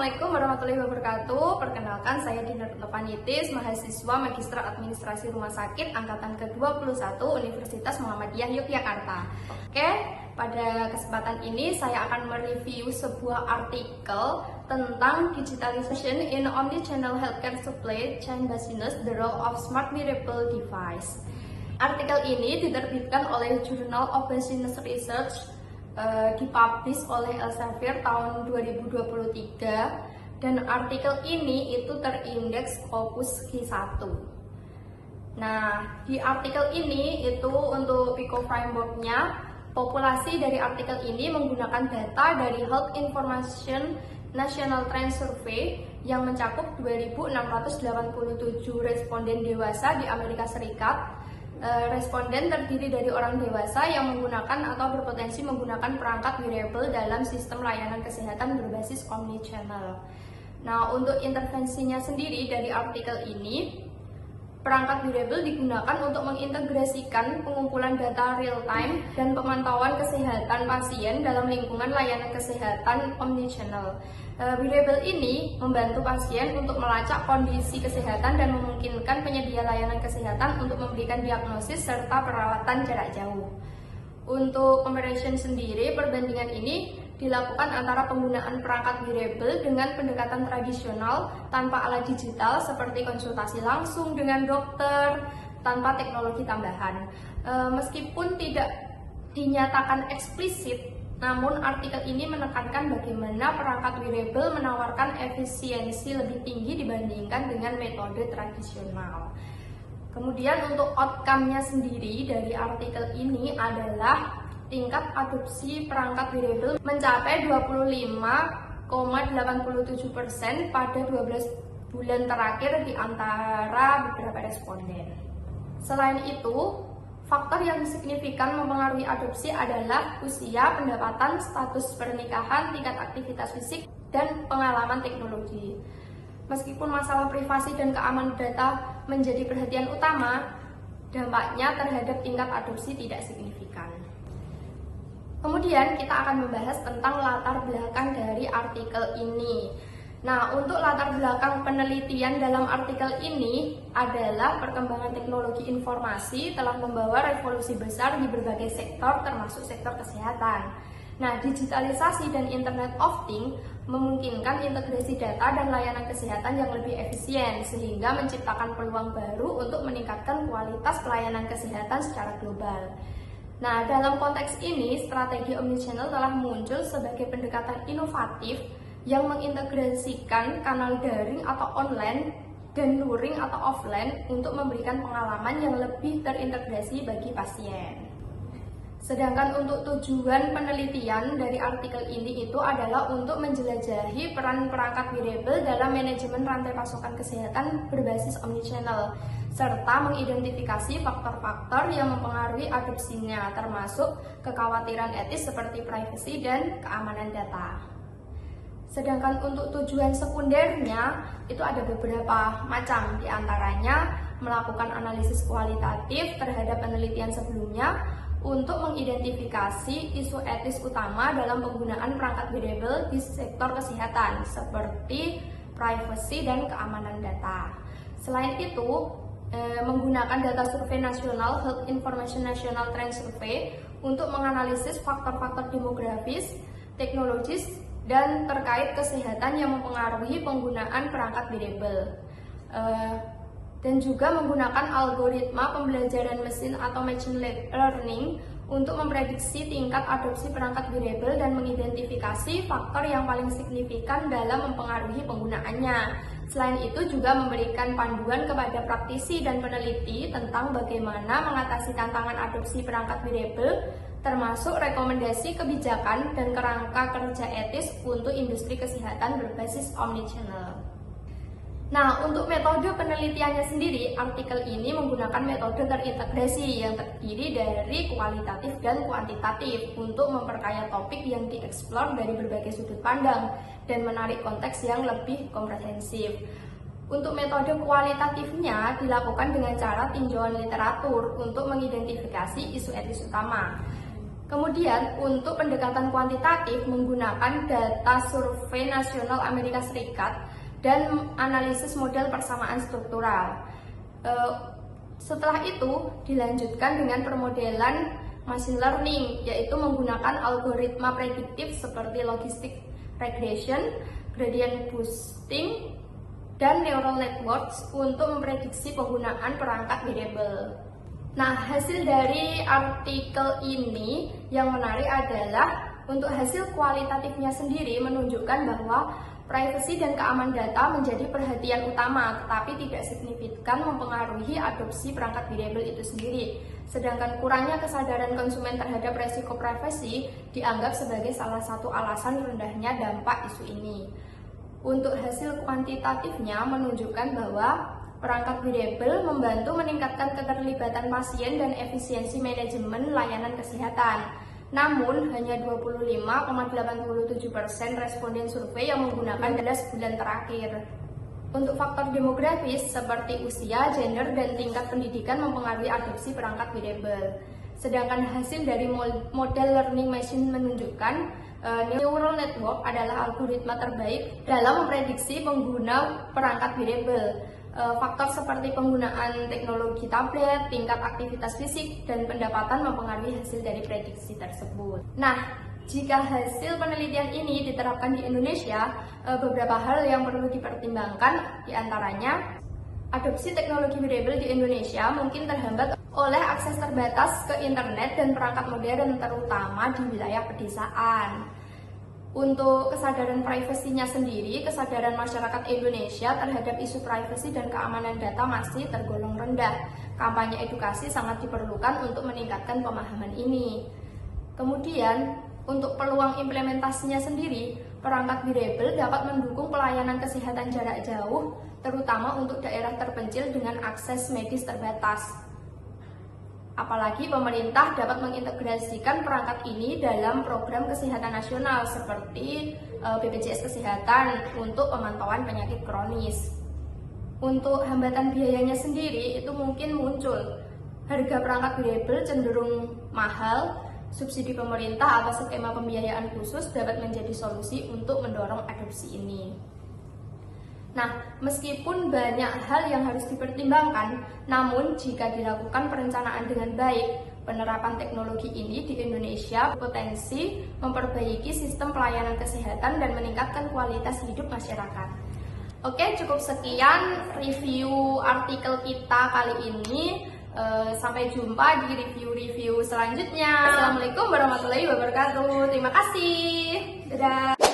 Assalamualaikum warahmatullahi wabarakatuh. Perkenalkan, saya Dina Panitis, mahasiswa Magister Administrasi Rumah Sakit Angkatan ke-21 Universitas Muhammadiyah Yogyakarta. Oke, pada kesempatan ini saya akan mereview sebuah artikel tentang Digitalization in Omnichannel Healthcare Supply Chain Business, The Role of Smart Wearable Device. Artikel ini diterbitkan oleh Journal of Business Research, dipublish oleh Elsevier tahun 2023, dan artikel ini itu terindeks Scopus Q1. Nah, di artikel ini itu untuk PICO framework-nya, populasi dari artikel ini menggunakan data dari Health Information National Trend Survey yang mencakup 2.687 responden dewasa di Amerika Serikat. Responden terdiri dari orang dewasa yang menggunakan atau berpotensi menggunakan perangkat wearable dalam sistem layanan kesehatan berbasis omnichannel. Nah, untuk intervensinya sendiri dari artikel ini, perangkat wearable digunakan untuk mengintegrasikan pengumpulan data real-time dan pemantauan kesehatan pasien dalam lingkungan layanan kesehatan omnichannel. Wearable ini membantu pasien untuk melacak kondisi kesehatan dan memungkinkan penyedia layanan kesehatan untuk memberikan diagnosis serta perawatan jarak jauh. Untuk comparison sendiri, perbandingan ini dilakukan antara penggunaan perangkat wearable dengan pendekatan tradisional tanpa alat digital seperti konsultasi langsung dengan dokter tanpa teknologi tambahan. Meskipun tidak dinyatakan eksplisit, namun artikel ini menekankan bagaimana perangkat wearable menawarkan efisiensi lebih tinggi dibandingkan dengan metode tradisional. Kemudian untuk outcome-nya sendiri dari artikel ini adalah tingkat adopsi perangkat wearable mencapai 25,87% pada 12 bulan terakhir di antara beberapa responden. Selain itu, faktor yang signifikan mempengaruhi adopsi adalah usia, pendapatan, status pernikahan, tingkat aktivitas fisik, dan pengalaman teknologi. Meskipun masalah privasi dan keamanan data menjadi perhatian utama, dampaknya terhadap tingkat adopsi tidak signifikan. Kemudian kita akan membahas tentang latar belakang dari artikel ini. Nah, untuk latar belakang penelitian dalam artikel ini adalah perkembangan teknologi informasi telah membawa revolusi besar di berbagai sektor termasuk sektor kesehatan. Nah, digitalisasi dan Internet of Things memungkinkan integrasi data dan layanan kesehatan yang lebih efisien sehingga menciptakan peluang baru untuk meningkatkan kualitas pelayanan kesehatan secara global. Nah, dalam konteks ini, strategi omnichannel telah muncul sebagai pendekatan inovatif yang mengintegrasikan kanal daring atau online dan luring atau offline untuk memberikan pengalaman yang lebih terintegrasi bagi pasien. Sedangkan untuk tujuan penelitian dari artikel ini itu adalah untuk menjelajahi peran perangkat wearable dalam manajemen rantai pasokan kesehatan berbasis omnichannel, serta mengidentifikasi faktor-faktor yang mempengaruhi adopsinya, termasuk kekhawatiran etis seperti privasi dan keamanan data. Sedangkan untuk tujuan sekundernya itu ada beberapa macam, diantaranya melakukan analisis kualitatif terhadap penelitian sebelumnya untuk mengidentifikasi isu etis utama dalam penggunaan perangkat wearable di sektor kesehatan seperti privasi dan keamanan data. Selain itu, menggunakan data survei nasional Health Information National Trend Survey untuk menganalisis faktor-faktor demografis, teknologis, dan terkait kesehatan yang mempengaruhi penggunaan perangkat wearable, dan juga menggunakan algoritma pembelajaran mesin atau machine learning untuk memprediksi tingkat adopsi perangkat wearable dan mengidentifikasi faktor yang paling signifikan dalam mempengaruhi penggunaannya. Selain itu juga memberikan panduan kepada praktisi dan peneliti tentang bagaimana mengatasi tantangan adopsi perangkat wearable, termasuk rekomendasi kebijakan dan kerangka kerja etis untuk industri kesehatan berbasis omnichannel. Nah, untuk metode penelitiannya sendiri, artikel ini menggunakan metode terintegrasi yang terdiri dari kualitatif dan kuantitatif untuk memperkaya topik yang dieksplor dari berbagai sudut pandang dan menarik konteks yang lebih komprehensif. Untuk metode kualitatifnya dilakukan dengan cara tinjauan literatur untuk mengidentifikasi isu etis utama. Kemudian untuk pendekatan kuantitatif menggunakan data survei nasional Amerika Serikat dan analisis model persamaan struktural. Setelah itu dilanjutkan dengan permodelan machine learning, yaitu menggunakan algoritma prediktif seperti logistic regression, gradient boosting, dan neural networks untuk memprediksi penggunaan perangkat variabel. Nah, hasil dari artikel ini yang menarik adalah untuk hasil kualitatifnya sendiri menunjukkan bahwa privasi dan keamanan data menjadi perhatian utama, tetapi tidak signifikan mempengaruhi adopsi perangkat variabel itu sendiri. Sedangkan kurangnya kesadaran konsumen terhadap resiko privasi dianggap sebagai salah satu alasan rendahnya dampak isu ini. Untuk hasil kuantitatifnya menunjukkan bahwa perangkat variabel membantu meningkatkan keterlibatan pasien dan efisiensi manajemen layanan kesehatan. Namun, hanya 25,87% responden survei yang menggunakan dalam sebulan terakhir. Untuk faktor demografis seperti usia, gender, dan tingkat pendidikan mempengaruhi adopsi perangkat variabel. Sedangkan hasil dari model learning machine menunjukkan neural network adalah algoritma terbaik dalam memprediksi pengguna perangkat variabel. Faktor seperti penggunaan teknologi tablet, tingkat aktivitas fisik, dan pendapatan mempengaruhi hasil dari prediksi tersebut. Nah, jika hasil penelitian ini diterapkan di Indonesia, beberapa hal yang perlu dipertimbangkan diantaranya adopsi teknologi variabel di Indonesia mungkin terhambat oleh akses terbatas ke internet dan perangkat modern, terutama di wilayah pedesaan. Untuk kesadaran privasinya sendiri, kesadaran masyarakat Indonesia terhadap isu privasi dan keamanan data masih tergolong rendah. Kampanye edukasi sangat diperlukan untuk meningkatkan pemahaman ini. Kemudian, untuk peluang implementasinya sendiri, perangkat variabel dapat mendukung pelayanan kesehatan jarak jauh, terutama untuk daerah terpencil dengan akses medis terbatas. Apalagi pemerintah dapat mengintegrasikan perangkat ini dalam program kesehatan nasional seperti BPJS Kesehatan untuk pemantauan penyakit kronis. Untuk hambatan biayanya sendiri itu mungkin muncul. Harga perangkat variabel cenderung mahal, subsidi pemerintah atau skema pembiayaan khusus dapat menjadi solusi untuk mendorong adopsi ini. Nah, meskipun banyak hal yang harus dipertimbangkan, namun jika dilakukan perencanaan dengan baik, penerapan teknologi ini di Indonesia berpotensi memperbaiki sistem pelayanan kesehatan dan meningkatkan kualitas hidup masyarakat. Oke, cukup sekian review artikel kita kali ini. Sampai jumpa di review-review selanjutnya. Assalamualaikum warahmatullahi wabarakatuh. Terima kasih. Dadah.